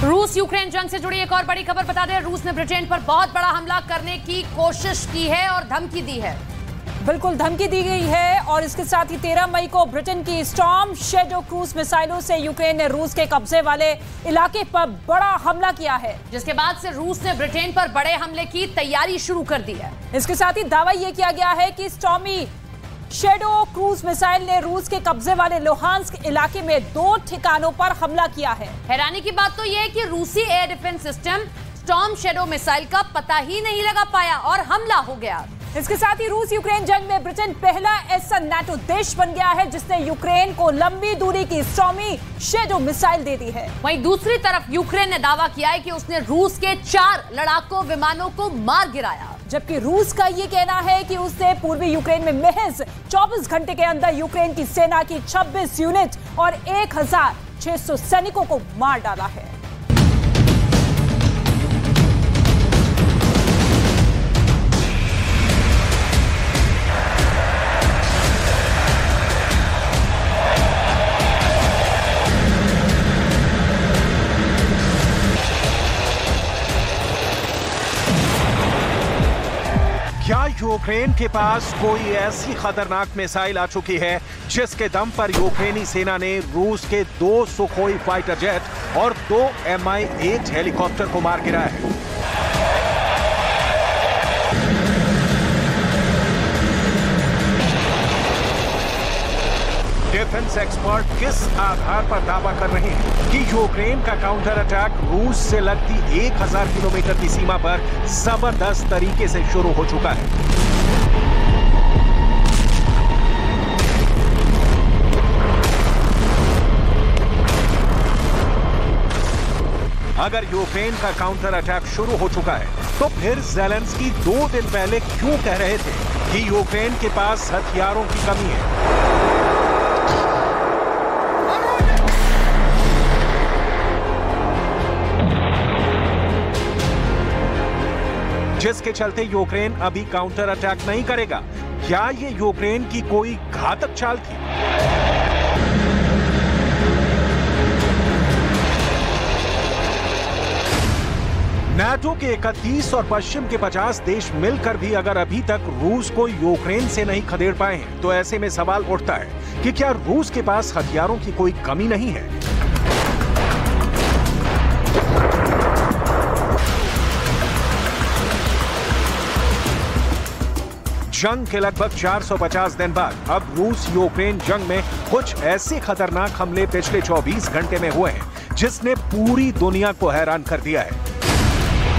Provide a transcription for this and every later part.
रूस यूक्रेन जंग से जुड़ी एक और बड़ी खबर बता दें। रूस ने ब्रिटेन पर बहुत बड़ा हमला करने की कोशिश की है और धमकी दी है। बिल्कुल धमकी दी गई है और इसके साथ ही 13 मई को ब्रिटेन की स्टॉर्म शैडो क्रूज मिसाइलों से यूक्रेन ने रूस के कब्जे वाले इलाके पर बड़ा हमला किया है, जिसके बाद से रूस ने ब्रिटेन पर बड़े हमले की तैयारी शुरू कर दी है। इसके साथ ही दावा यह किया गया है कि स्टॉर्मी शैडो क्रूज मिसाइल ने रूस के कब्जे वाले लुहांस्क इलाके में 2 ठिकानों पर हमला किया है। हैरानी की बात तो यह है कि रूसी air defence system storm shadow missile का पता ही नहीं लगा पाया और हमला हो गया। इसके साथ ही रूस यूक्रेन जंग में ब्रिटेन पहला ऐसा नाटो देश बन गया है जिसने यूक्रेन को लंबी दूरी की स्टॉर्मी शैडो मिसाइल दे दी है। वहीं दूसरी तरफ यूक्रेन ने दावा किया है कि उसने रूस के 4 लड़ाकू विमानों को मार गिराया, जबकि रूस का ये कहना है कि उसने पूर्वी यूक्रेन में महज 24 घंटे के अंदर यूक्रेन की सेना की 26 यूनिट और 1600 सैनिकों को मार डाला है। क्या यूक्रेन के पास कोई ऐसी खतरनाक मिसाइल आ चुकी है जिसके दम पर यूक्रेनी सेना ने रूस के 2 सुखोई फाइटर जेट और 2 Mi-8 हेलीकॉप्टर को मार गिराया है? डिफेंस एक्सपर्ट किस आधार पर दावा कर रहे हैं कि यूक्रेन का काउंटर अटैक रूस से लगती 1000 किलोमीटर की सीमा पर जबरदस्त तरीके से शुरू हो चुका है? अगर यूक्रेन का काउंटर अटैक शुरू हो चुका है तो फिर ज़ेलेंस्की 2 दिन पहले क्यों कह रहे थे कि यूक्रेन के पास हथियारों की कमी है? जिसके चलते यूक्रेन अभी काउंटर अटैक नहीं करेगा। क्या ये यूक्रेन की कोई घातक चाल थी? नाटो के 31 और पश्चिम के 50 देश मिलकर भी अगर अभी तक रूस को यूक्रेन से नहीं खदेड़ पाए हैं तो ऐसे में सवाल उठता है कि क्या रूस के पास हथियारों की कोई कमी नहीं है? जंग के लगभग 450 दिन बाद अब रूस यूक्रेन जंग में कुछ ऐसे खतरनाक हमले पिछले 24 घंटे में हुए हैं जिसने पूरी दुनिया को हैरान कर दिया है।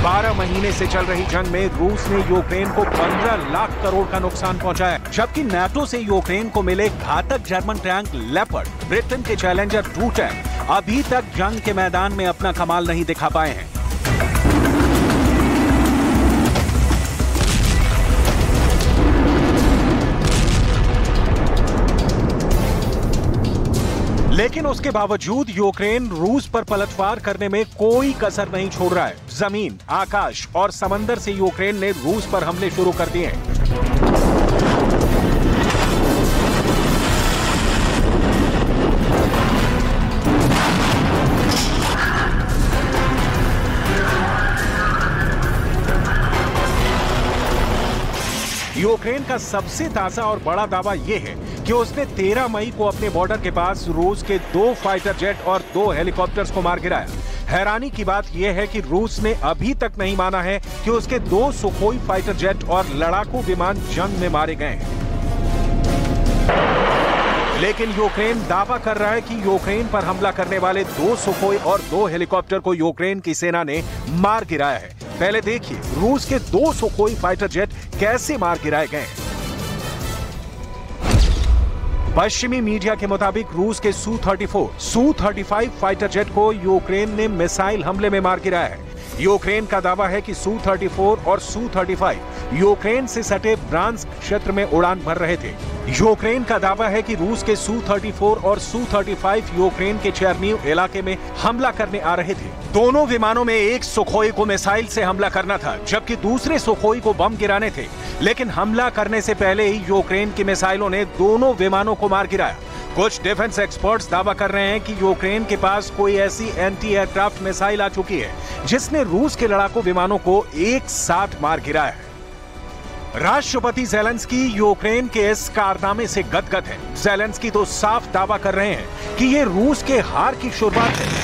12 महीने से चल रही जंग में रूस ने यूक्रेन को 15 लाख करोड़ का नुकसान पहुंचाया, जबकि नाटो से यूक्रेन को मिले घातक जर्मन टैंक लेपर्ड, ब्रिटेन के चैलेंजर 2 टैंक अभी तक जंग के मैदान में अपना कमाल नहीं दिखा पाए हैं। लेकिन उसके बावजूद यूक्रेन रूस पर पलटवार करने में कोई कसर नहीं छोड़ रहा है। जमीन, आकाश और समंदर से यूक्रेन ने रूस पर हमले शुरू कर दिए हैं। यूक्रेन का सबसे ताजा और बड़ा दावा यह है कि उसने 13 मई को अपने बॉर्डर के पास रूस के 2 फाइटर जेट और 2 हेलीकॉप्टर्स को मार गिराया। हैरानी की बात यह है कि रूस ने अभी तक नहीं माना है कि उसके 2 सुखोई फाइटर जेट और लड़ाकू विमान जंग में मारे गए हैं। लेकिन यूक्रेन दावा कर रहा है कि यूक्रेन पर हमला करने वाले 2 सुखोई और 2 हेलीकॉप्टर को यूक्रेन की सेना ने मार गिराया है। पहले देखिए रूस के 2 सुखोई फाइटर जेट कैसे मार गिराए गए हैं। पश्चिमी मीडिया के मुताबिक रूस के Su-34 फाइटर जेट को यूक्रेन ने मिसाइल हमले में मार गिराया है। यूक्रेन का दावा है कि Su-34 और Su-35 यूक्रेन से सटे ब्रांस्क क्षेत्र में उड़ान भर रहे थे। यूक्रेन का दावा है कि रूस के Su-34 और Su-35 यूक्रेन के चेरनीव इलाके में हमला करने आ रहे थे। दोनों विमानों में एक सुखोई को मिसाइल से हमला करना था, जबकि दूसरे सुखोई को बम गिराने थे। लेकिन हमला करने से पहले ही यूक्रेन की मिसाइलों ने दोनों विमानों को मार गिराया। कुछ डिफेंस एक्सपर्ट्स दावा कर रहे हैं कि यूक्रेन के पास कोई ऐसी एंटी एयरक्राफ्ट मिसाइल आ चुकी है जिसने रूस के लड़ाकू विमानों को एक साथ मार गिराया है। राष्ट्रपति ज़ेलेंस्की यूक्रेन के इस कारनामे से गदगद है। ज़ेलेंस्की तो साफ दावा कर रहे हैं कि ये रूस के हार की शुरुआत है।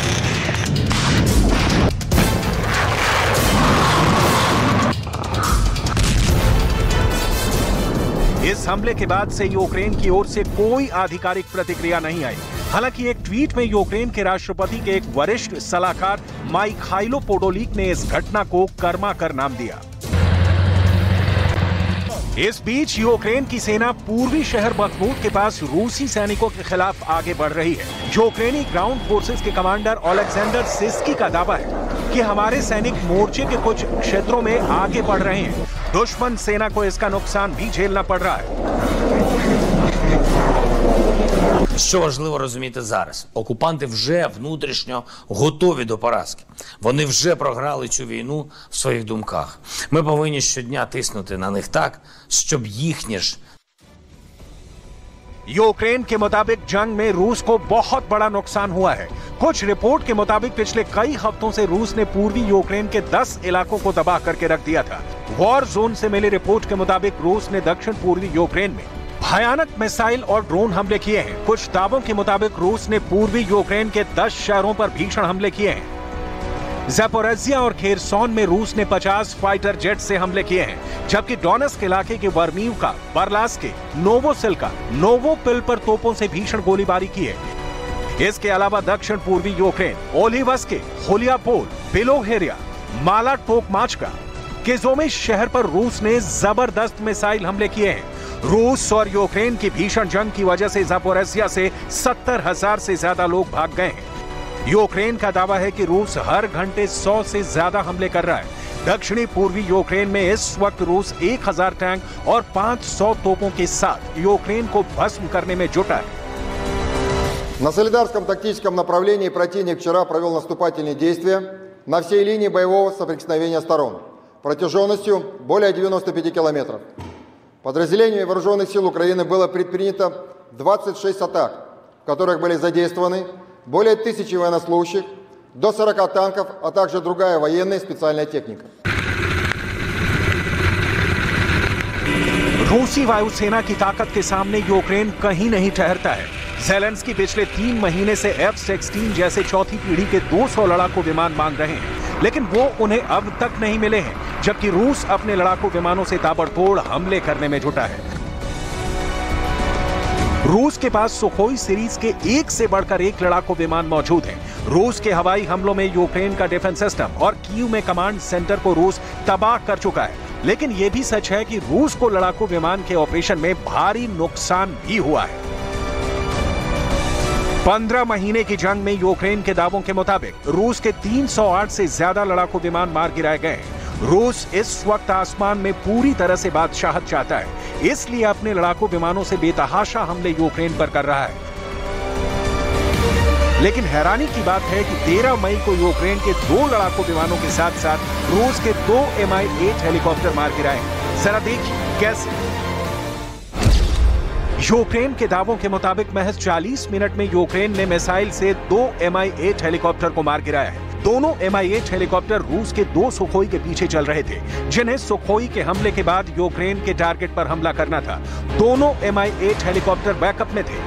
इस हमले के बाद से यूक्रेन की ओर से कोई आधिकारिक प्रतिक्रिया नहीं आई। हालांकि एक ट्वीट में यूक्रेन के राष्ट्रपति के एक वरिष्ठ सलाहकार माइखाइलो पोडोलिक ने इस घटना को कर्मा कर नाम दिया। इस बीच यूक्रेन की सेना पूर्वी शहर बखमूत के पास रूसी सैनिकों के खिलाफ आगे बढ़ रही है। यूक्रेनी ग्राउंड फोर्सेस के कमांडर ओलेक्जेंडर सिस्की का दावा है कि हमारे सैनिक मोर्चे के कुछ क्षेत्रों में आगे बढ़ रहे हैं। दुश्मन सेना को इसका नुकसान भी झेलना पड़ रहा है। Що важливо розуміти зараз? Окупанти вже внутрішньо готові до поразки. Вони вже програли цю війну в своїх думках. Ми повинні щодня тиснути на них так, щоб їхні ж यूक्रेन के मुताबिक जंग में रूस को बहुत बड़ा नुकसान हुआ है। कुछ रिपोर्ट के मुताबिक पिछले कई हफ्तों से रूस ने पूर्वी यूक्रेन के 10 इलाकों को तबाह करके रख दिया था। वॉर जोन से मिली रिपोर्ट के मुताबिक रूस ने दक्षिण पूर्वी यूक्रेन में भयानक मिसाइल और ड्रोन हमले किए हैं। कुछ दावों के मुताबिक रूस ने पूर्वी यूक्रेन के 10 शहरों पर भीषण हमले किए हैं। ज़पोरिज़िया और खेरसोन में रूस ने 50 फाइटर जेट से हमले किए हैं, जबकि डोनेट्स्क इलाके के वर्मीवका, बर्लास्के, नोवोसिल्का, नोवोपिल पर तोपों से भीषण गोलीबारी की है। इसके अलावा दक्षिण पूर्वी यूक्रेन, ओलिवस्के, होलियापोल, बिलोहेरिया, माला टोकमाचका, किजोमिश शहर पर रूस ने जबरदस्त मिसाइल हमले किए हैं। रूस और यूक्रेन की भीषण जंग की वजह से ज़पोरिज़िया से 70,000 से ज्यादा लोग भाग गए हैं। यूक्रेन का दावा है कि रूस हर घंटे 100 से ज्यादा हमले कर रहा है। दक्षिणी पूर्वी यूक्रेन में इस वक्त रूस 1000 टैंक और 500 तोपों के साथ यूक्रेन को भस्म करने में जुटा है। На Солидарском тактическом направлении противник вчера провел наступательные действия на всей линии боевого соприкосновения сторон протяженностью более 95 километров. Подразделениями вооруженных сил Украины было предпринято 26 атак, в которых были задействованы более 1000 военнослужащих, до 40 танков, а также другая военная и специальная техника. रूसी वायुसेना की ताकत के सामने यूक्रेन कहीं नहीं ठहरता है। ज़ेलेंस्की पिछले 3 महीने से F-16 जैसे चौथी पीढ़ी के 200 लड़ाकू विमान मांग रहे हैं, लेकिन वो उन्हें अब तक नहीं मिले हैं, जबकि रूस अपने लड़ाकू विमानों से ताबड़तोड़ हमले करने में जुटा है। रूस के पास सुखोई सीरीज के एक से बढ़कर एक लड़ाकू विमान मौजूद हैं। रूस के हवाई हमलों में यूक्रेन का डिफेंस सिस्टम और कीव में कमांड सेंटर को रूस तबाह कर चुका है। लेकिन यह भी सच है कि रूस को लड़ाकू विमान के ऑपरेशन में भारी नुकसान भी हुआ है। 15 महीने की जंग में यूक्रेन के दावों के मुताबिक रूस के 308 से ज्यादा लड़ाकू विमान मार गिराए गए हैं। रूस इस वक्त आसमान में पूरी तरह से बादशाहत चाहता है, इसलिए अपने लड़ाकू विमानों से बेतहाशा हमले यूक्रेन पर कर रहा है। लेकिन हैरानी की बात है कि 13 मई को यूक्रेन के 2 लड़ाकू विमानों के साथ साथ रूस के 2 Mi-8 हेलीकॉप्टर मार गिराए। जरा देखिए कैसे। यूक्रेन के दावों के मुताबिक महज 40 मिनट में यूक्रेन ने मिसाइल से 2 Mi-8 हेलीकॉप्टर को मार गिराया है। दोनों Mi-8 हेलीकॉप्टर रूस के 2 सुखोई के पीछे चल रहे थे, जिन्हें सुखोई के हमले के बाद यूक्रेन के टारगेट पर हमला करना था। दोनों Mi-8 हेलीकॉप्टर बैकअप में थे।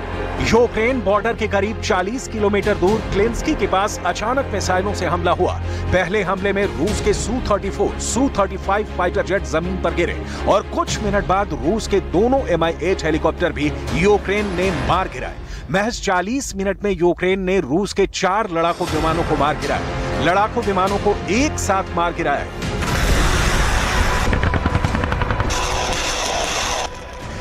यूक्रेन बॉर्डर के करीब 40 किलोमीटर दूर क्लिंस्की के पास अचानक मिसाइलों से हमला हुआ। पहले हमले में रूस के Su-34, Su-35 फाइटर जेट जमीन पर गिरे और कुछ मिनट बाद रूस के दोनों Mi-8 हेलीकॉप्टर भी यूक्रेन ने मार गिराए। महज 40 मिनट में यूक्रेन ने रूस के 4 लड़ाकू विमानों को मार गिराया। लड़ाकू विमानों को एक साथ मार गिराया है।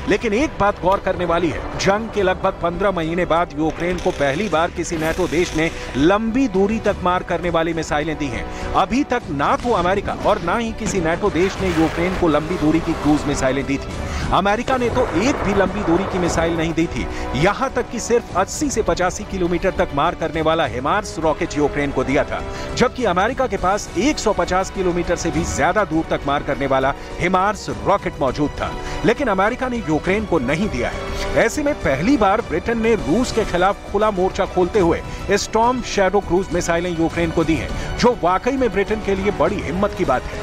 लेकिन एक बात गौर करने वाली है, जंग के लगभग 15 महीने बाद यूक्रेन को पहली बार किसी नेटो देश ने लंबी दूरी तक मार करने वाली मिसाइलें दी हैं। अभी तक ना तो अमेरिका और ना ही किसी नेटो देश ने यूक्रेन को लंबी दूरी की क्रूज मिसाइलें दी थी। अमेरिका ने तो एक भी लंबी दूरी की मिसाइल नहीं दी थी। यहां तक कि सिर्फ 80 से 85 किलोमीटर तक मार करने वाला हिमार्स रॉकेट यूक्रेन को दिया था, जबकि अमेरिका के पास 150 किलोमीटर से भी ज्यादा दूर तक मार करने वाला हिमार्स रॉकेट मौजूद था। लेकिन अमेरिका ने यूक्रेन को नहीं दिया है। ऐसे में पहली बार ब्रिटेन ने रूस के खिलाफ खुला मोर्चा खोलते हुए स्टॉर्म शैडो क्रूज मिसाइलें यूक्रेन को दी हैं, जो वाकई में ब्रिटेन के लिए बड़ी हिम्मत की बात है।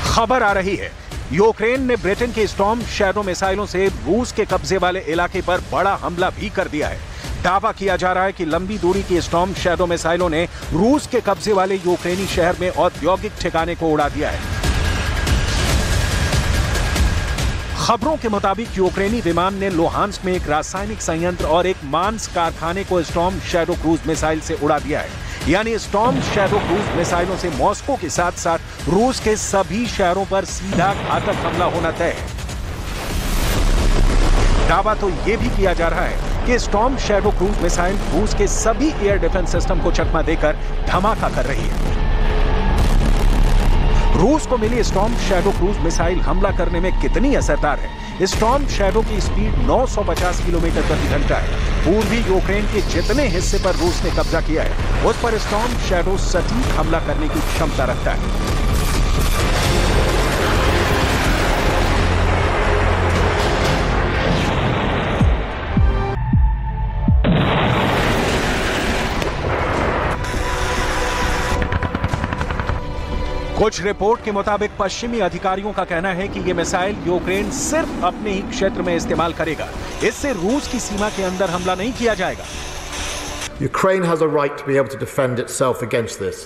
खबर आ रही है, यूक्रेन ने ब्रिटेन के स्टॉर्म शैडो मिसाइलों से रूस के कब्जे वाले इलाके पर बड़ा हमला भी कर दिया है। दावा किया जा रहा है कि लंबी दूरी की स्टॉर्म शैडो मिसाइलों ने रूस के कब्जे वाले यूक्रेनी शहर में औद्योगिक ठिकाने को उड़ा दिया है। खबरों के मुताबिक यूक्रेनी विमान ने लुहांस्क में एक रासायनिक संयंत्र और एक मांस कारखाने को स्टॉर्म शैडो क्रूज मिसाइल से उड़ा दिया है। यानी स्टॉर्म शैडो क्रूज मिसाइलों से मॉस्को के साथ साथ रूस के सभी शहरों पर सीधा घातक हमला होना तय है। दावा तो यह भी किया जा रहा है कि स्टॉर्म शैडो क्रूज मिसाइल रूस के सभी एयर डिफेंस सिस्टम को चकमा देकर धमाका कर रही है। रूस को मिली स्टॉर्म शैडो क्रूज मिसाइल हमला करने में कितनी असरदार है? स्टॉर्म शैडो की स्पीड 950 किलोमीटर प्रति घंटा है। पूर्वी यूक्रेन के जितने हिस्से पर रूस ने कब्जा किया है, उस पर स्टॉर्म शैडो सटीक हमला करने की क्षमता रखता है। कुछ रिपोर्ट के मुताबिक पश्चिमी अधिकारियों का कहना है कि यह मिसाइल यूक्रेन सिर्फ अपने ही क्षेत्र में इस्तेमाल करेगा। इससे रूस की सीमा के अंदर हमला नहीं किया जाएगा। Ukraine has a right to be able to defend itself against this.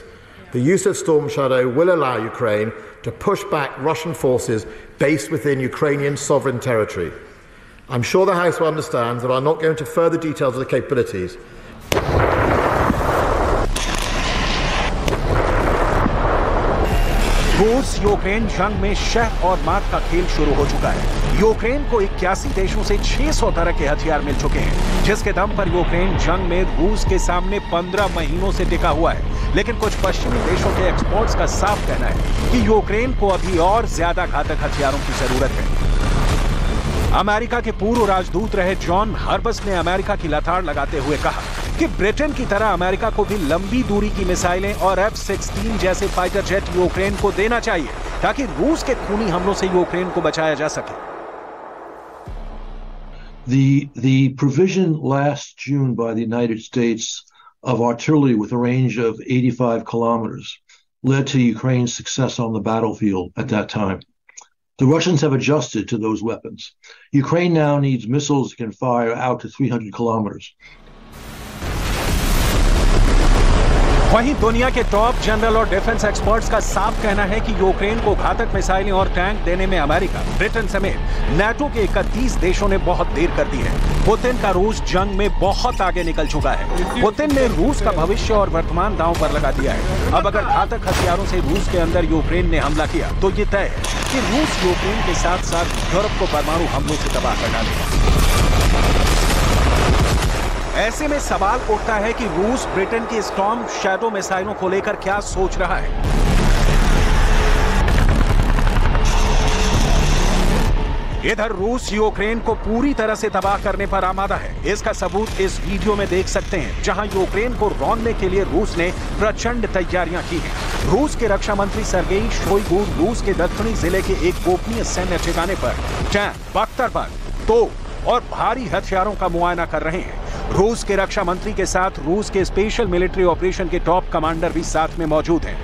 The use of Storm Shadow will allow Ukraine to push back Russian forces based within Ukrainian sovereign territory. I'm sure the House will understand that I'm not going into further details of the capabilities. रूस Ukraine जंग में शह और मात का खेल शुरू हो चुका है। यूक्रेन को 81 देशों से 600 तरह के हथियार मिल चुके हैं, जिसके दम पर यूक्रेन जंग में रूस के सामने 15 महीनों से टिका हुआ है। लेकिन कुछ पश्चिमी देशों के एक्सपर्ट्स का साफ कहना है कि यूक्रेन को अभी और ज्यादा घातक हथियारों की जरूरत है। अमेरिका के पूर्व राजदूत रहे जॉन हर्बस ने अमेरिका की लताड़ लगाते हुए कहा कि ब्रिटेन की तरह अमेरिका को भी लंबी दूरी की मिसाइलें और F-16 जैसे फाइटर जेट यूक्रेन को देना चाहिए, ताकि रूस के खूनी हमलों से यूक्रेन को बचाया जा सके। The provision last June by the United States of artillery with a range of 85 kilometers led to Ukraine's success on the battlefield at that time. The Russians have adjusted to those weapons. Ukraine now needs missiles that can fire out to 300 kilometers. वहीं दुनिया के top general और defence experts का साफ कहना है कि Ukraine को घातक मिसाइलें और टैंक देने में अमेरिका, ब्रिटेन समेत नाटो के 31 देशों ने बहुत देर कर दी है। पुतिन का रूस जंग में बहुत आगे निकल चुका है। पुतिन ने रूस का भविष्य और वर्तमान दांव पर लगा दिया है। अब अगर घातक हथियारों से रूस के अंदर यूक्रेन ने हमला किया तो ये तय है कि रूस यूक्रेन के साथ साथ यूरोप को परमाणु हमलों से तबाह कर डालेगा। ऐसे में सवाल उठता है कि रूस ब्रिटेन की स्टॉर्म शैडो मिसाइलों को लेकर क्या सोच रहा है। इधर रूस यूक्रेन को पूरी तरह से तबाह करने पर आमादा है। इसका सबूत इस वीडियो में देख सकते हैं, जहां यूक्रेन को रौंदने के लिए रूस ने प्रचंड तैयारियां की हैं। रूस के रक्षा मंत्री सर्गेई शोइगु रूस के दक्षिणी जिले के एक गोपनीय सैन्य ठिकाने पर टैंक, बख्तरबंद, तोप और भारी हथियारों का मुआयना कर रहे हैं। रूस के रक्षा मंत्री के साथ रूस के स्पेशल मिलिट्री ऑपरेशन के टॉप कमांडर भी साथ में मौजूद हैं।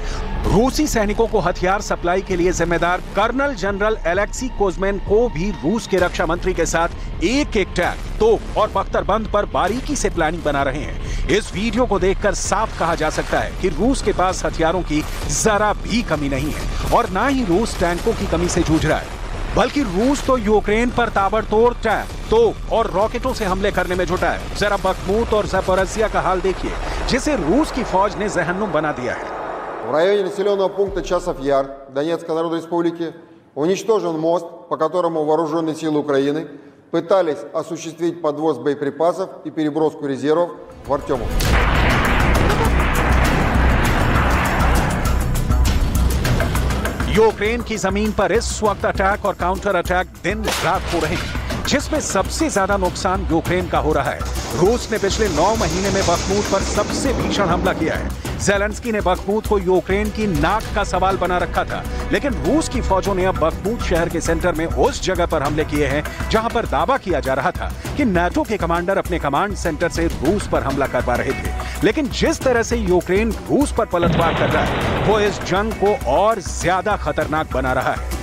रूसी सैनिकों को हथियार सप्लाई के लिए जिम्मेदार कर्नल जनरल एलेक्सी कोज़मेन को भी रूस के रक्षा मंत्री के साथ एक एक टैंक, तोप और बख्तरबंद पर बारीकी से प्लानिंग बना रहे हैं। इस वीडियो को देखकर साफ कहा जा सकता है कि रूस के पास हथियारों की जरा भी कमी नहीं है और ना ही रूस टैंकों की कमी से जूझ रहा है, बल्कि रूस तो यूक्रेन पर ताबड़तोड़ टैंक, तोप और रॉकेटों से हमले करने में जुटा है। जरा बखमूत और ज़पोरिज्जिया का हाल देखिए, जिसे रूस की फौज ने जहन्नुम बना दिया है। В районе населенного пункта Часов Яр Донецкой Народной Республики уничтожен мост, по которому вооруженные силы Украины пытались осуществить подвоз боеприпасов и переброску резервов в Артемовск. यूक्रेन की जमीन पर इस वक्त अटैक और काउंटर अटैक दिन रात हो रहे हैं, जिसमें सबसे ज्यादा नुकसान यूक्रेन का हो रहा है। रूस ने पिछले 9 महीने में बखमूत पर सबसे भीषण हमला किया है। ज़ेलेंस्की ने बखमूत को यूक्रेन की नाक का सवाल बना रखा था, लेकिन रूस की फौजों ने अब बखमूत शहर के सेंटर में उस जगह पर हमले किए हैं जहां पर दावा किया जा रहा था कि नाटो के कमांडर अपने कमांड सेंटर से रूस पर हमला करवा रहे थे। लेकिन जिस तरह से यूक्रेन रूस पर पलटवार कर रहा है, वो इस जंग को और ज्यादा खतरनाक बना रहा है।